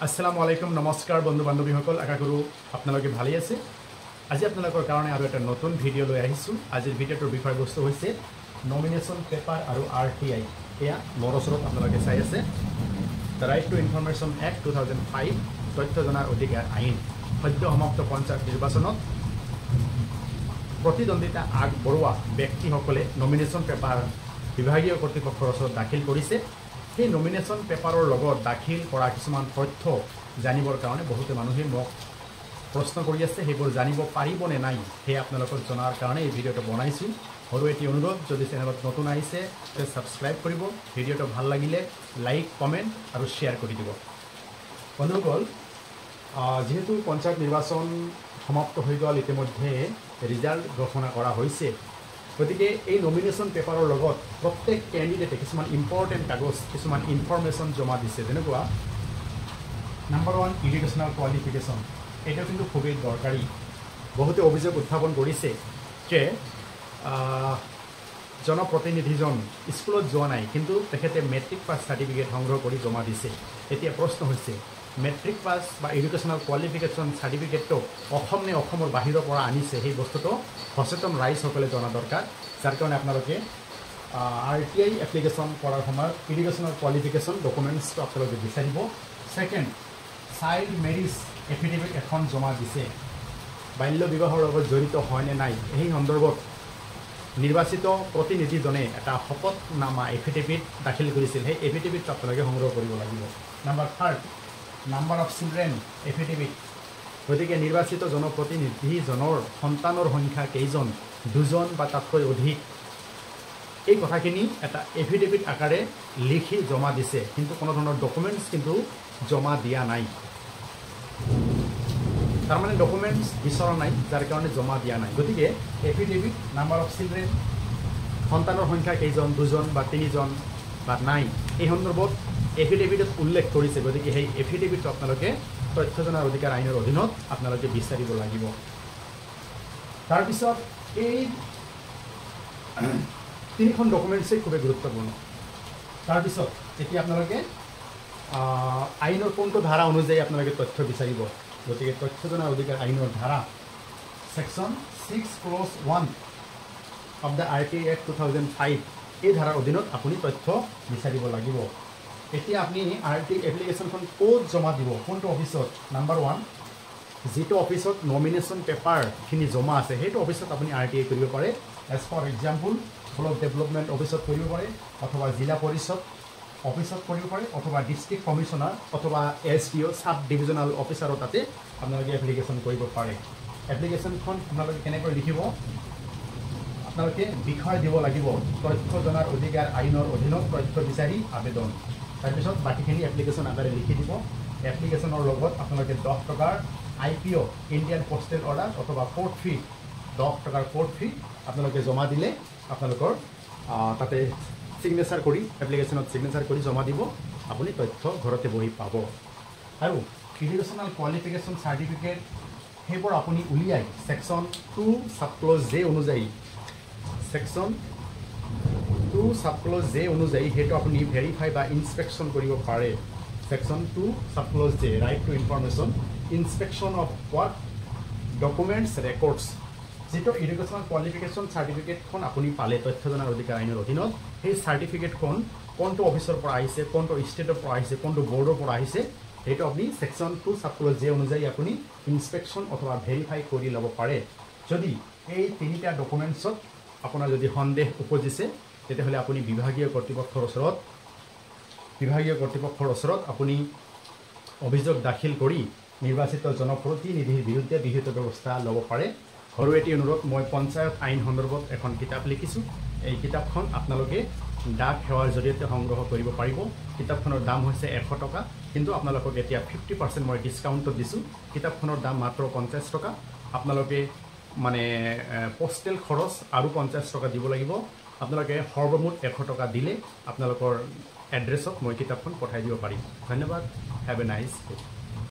আসসালামু আলাইকুম নমস্কাৰ বন্ধু বান্ধৱীসকল আশা কৰোঁ আপোনালোকে ভালেই আছে আজি আপোনালোকৰ কাৰণে আৰু এটা নতুন ভিডিঅ' লৈ আহিছোঁ আজিৰ ভিডিঅ'টোৰ বিষয়বস্তু হৈছে নমিনেশ্যন পেপাৰ আৰু RTI এয়া মোৰ ওচৰত আপোনালোকে চাই আছে the right to information act 2005 তথ্য জনাৰ অধিকাৰ আইন সদ্য সমাপ্ত পঞ্চায়ত নিৰ্বাচনত প্ৰতিদ্বন্দ্বিতা আগবঢ়োৱা ব্যক্তিসকলে নমিনেশ্যন পেপাৰ বিভাগীয় কৰ্তৃপক্ষৰ ওচৰত দাখিল কৰিছে সেই নমিনেশ্যন পেপাৰৰ লগত দাখিল কৰা কিছুমান তথ্য জানিবৰ কাৰণে বহুতে মানুহে মোক প্ৰশ্ন কৰি আছে সেইবোৰ জানিব পাৰিবনে নাই সেই আপোনালোকক জনাৰ কাৰণে এই ভিডিঅ'টো বনাইছোঁ আৰু এটি অনুৰোধ যদি চেনেলত নতুন আহিছে তে সাবস্ক্ৰাইব কৰিব ভিডিঅ'টো ভাল লাগিলে লাইক কমেণ্ট আৰু শ্বেয়াৰ কৰি দিব বন্ধুসকল যেহেতু পঞ্চায়ত নিৰ্বাচন সমাপ্ত হৈ গ'ল ইতিমধ্যে ৰিজাল্ট ঘোষণা কৰা হৈছে গতিকে এই নমিনেশ্যন পেপাৰৰ লগত প্ৰত্যেক কেণ্ডিডেটে কিছুমান ইম্পৰ্টেণ্ট কাগজ কিছুমান ইনফৰমেশ্যন জমা দিছে যেনেকুৱা নাম্বাৰ 1 এডুকেশ্যনেল কোৱালিফিকেশ্যন এটা কিন্তু খুবেই দৰকাৰী বহুতে অভিযোগ উত্থাপন কৰিছে যে জনপ্ৰতিনিধিজন স্কুলত যোৱা নাই কিন্তু তেখেতে মেট্ৰিক পাছ চাৰ্টিফিকেট সংগ্ৰহ কৰি জমা দিছে এতিয়া প্ৰশ্ন হৈছে মেট্ৰিক পাছ বা এডুকেশ্যনেল কোৱালিফিকেশ্যন চাৰ্টিফিকেটটো অসম নে অসমৰ বাহিৰৰ পৰা আনিছে সেই বস্তুটো সচেতন ৰাইজসকলে জনা দৰকাৰ যাৰ কাৰণে আপোনালোকে RTI এপ্লিকেশ্যন কৰাৰ সময়ত এডুকেশ্যনেল কোৱালিফিকেশ্যন ডকুমেণ্টছটো আপোনালোকে বিচাৰিব ছেকেণ্ড চাইল্ড মেৰিজ এফিডেভিট এখন জমা দিছে বাল্য বিবাহৰ লগত জড়িত হয় নে নাই এই সন্দৰ্ভত নিৰ্বাচিত প্ৰতিনিধিজনে এটা শপতনামা এফিডেভিট দাখিল কৰিছিল সেই এফিডেভিটটো আপোনালোকে সংগ্ৰহ কৰিব লাগিব number 3 number of children affidavit গতিকে নিৰ্বাচিত জনপ্ৰতিনিধিজনৰ সন্তানৰ সংখ্যা কেইজন দুজন বা তাতকৈ অধিক এই কথাখিনি এটা এফিডেভিট আকাৰে লিখি জমা দিছে কিন্তু কোনো ধৰণৰ ডকুমেণ্টছ কিন্তু জমা দিয়া নাই তাৰমানে ডকুমেণ্টছ বিচৰা নাই যাৰ কাৰণে জমা দিয়া নাই গতিকে এফিডেভিট নাম্বাৰ অফ চিলড্ৰেন সন্তানৰ সংখ্যা কেইজন দুজন বা তিনিজন বা নাই এই সন্দৰ্ভত এফিডেভিটত উল্লেখ কৰিছে গতিকে সেই এফিডেভিটটো আপোনালোকে তথ্য জনাৰ অধিকাৰ আইনৰ অধীনত আপোনালোকে বিচাৰিব লাগিব তাৰপিছত এই তিনিখন ডকুমেণ্টছেই খুবেই গুৰুত্বপূৰ্ণ তাৰপিছত এতিয়া আপোনালোকে আইনৰ কোনটো ধাৰা অনুযায়ী আপোনালোকে তথ্য বিচাৰিব গতিকে তথ্য জনাৰ অধিকাৰ আইনৰ ধাৰা section 6 clause 1 of the RTI Act 2005 এই ধাৰাৰ অধীনত আপুনি তথ্য বিচাৰিব লাগিব এতিয়া আপুনি RTI এপ্লিকেশ্যনখন ক'ত জমা দিব কোনটো অফিচত নাম্বাৰ 1 যেটো অফিচত নমিনেশ্যন পেপাৰখিনি জমা আছে সেইটো অফিচত আপুনি RTI কৰিব পাৰে as for example block development অফিচত কৰিব পাৰে অথবা জিলা পৰিষদ অফিচত কৰিব পাৰে অথবা ডিষ্ট্ৰিক্ট কমিশ্যনাৰ অথবা SDO সাব ডিভিজনেল অফিচাৰৰ তাতে আপোনালোকে এপ্লিকেশ্যন কৰিব পাৰে এপ্লিকেশ্যনখন আপোনালোকে কেনেকৈ লিখিব আপোনালোকে বিষয় দিব লাগিব তথ্য জনাৰ অধিকাৰ আইনৰ অধীনত তথ্য বিচাৰি আবেদন তাৰপিছত বাকিখিনি এপ্লিকেশ্যন আকাৰে লিখি দিব এপ্লিকেশ্যনৰ লগত আপোনালোকে 10 টকাৰ IPO ইণ্ডিয়ান পোষ্টেল অৰ্ডাৰ অথবা কোৰ্ট ফি 10 টকাৰ কোৰ্ট ফি আপোনালোকে জমা দিলে আপোনালোকৰ তাতে সিগনেচাৰ কৰি এপ্লিকেশ্যনত সিগনেচাৰ কৰি জমা দিব আপুনি তথ্য ঘৰতে বহি পাব আৰু এডুকেশ্যনেল কোৱালিফিকেশ্যন চাৰ্টিফিকেট সেইবোৰ আপুনি উলিয়াই ছেকশ্যন 2 সাব ক্লজ J অনুযায়ী ছেকশ্যন 2 সাব ক্লজ J অনুযায়ী হেতু আপুনি ভেৰিফাই বা ইনস্পেকশন কৰিব পাৰে section 2 sub clause J right to information inspection of what documents records যেটো এডুকেশ্যনেল কোৱালিফিকেশ্যন চাৰ্টিফিকেটখন আপুনি পালে তথ্য জনাৰ অধিকাৰ আইনৰ অধীনত সেই চাৰ্টিফিকেটখন কোনটো অফিচৰ পৰা আহিছে কোনটো ষ্টেটৰ পৰা আহিছে কোনটো বৰ্ডৰ পৰা আহিছে সেইটো আপুনি ছেকশ্যন 2 সাব ক্লজ J অনুযায়ী আপুনি ইনস্পেকশন অথবা ভেৰিফাই কৰি ল'ব পাৰে যদি এই তিনিটা ডকুমেণ্টছত আপোনাৰ যদি সন্দেহ উপজিছে তেতিয়াহ'লে আপুনি বিভাগীয় কৰ্তৃপক্ষৰ ওচৰত আপুনি অভিযোগ দাখিল কৰি নিৰ্বাচিত জনপ্ৰতিনিধিৰ বিৰুদ্ধে বিহিত ব্যৱস্থা ল'ব পাৰে আৰু এটি অনুৰোধ মই পঞ্চায়ত আইন সন্দৰ্ভত এখন কিতাপ লিখিছোঁ এই কিতাপখন আপোনালোকে ডাক সেৱাৰ জৰিয়তে সংগ্ৰহ কৰিব পাৰিব কিতাপখনৰ দাম হৈছে 100 টকা কিন্তু আপোনালোকক এতিয়া 50% মই ডিসকাউণ্টত দিছোঁ কিতাপখনৰ দাম মাত্ৰ 50 টকা আপোনালোকে মানে পোষ্টেল খৰচ আৰু 50 টকা দিব লাগিব আপোনালোকে সৰ্বমুঠ 100 টকা দিলে আপোনালোকৰ এড্ৰেছত মই কিতাপখন পঠাই দিব পাৰিম ধন্যবাদ হেভ এ নাইস ডে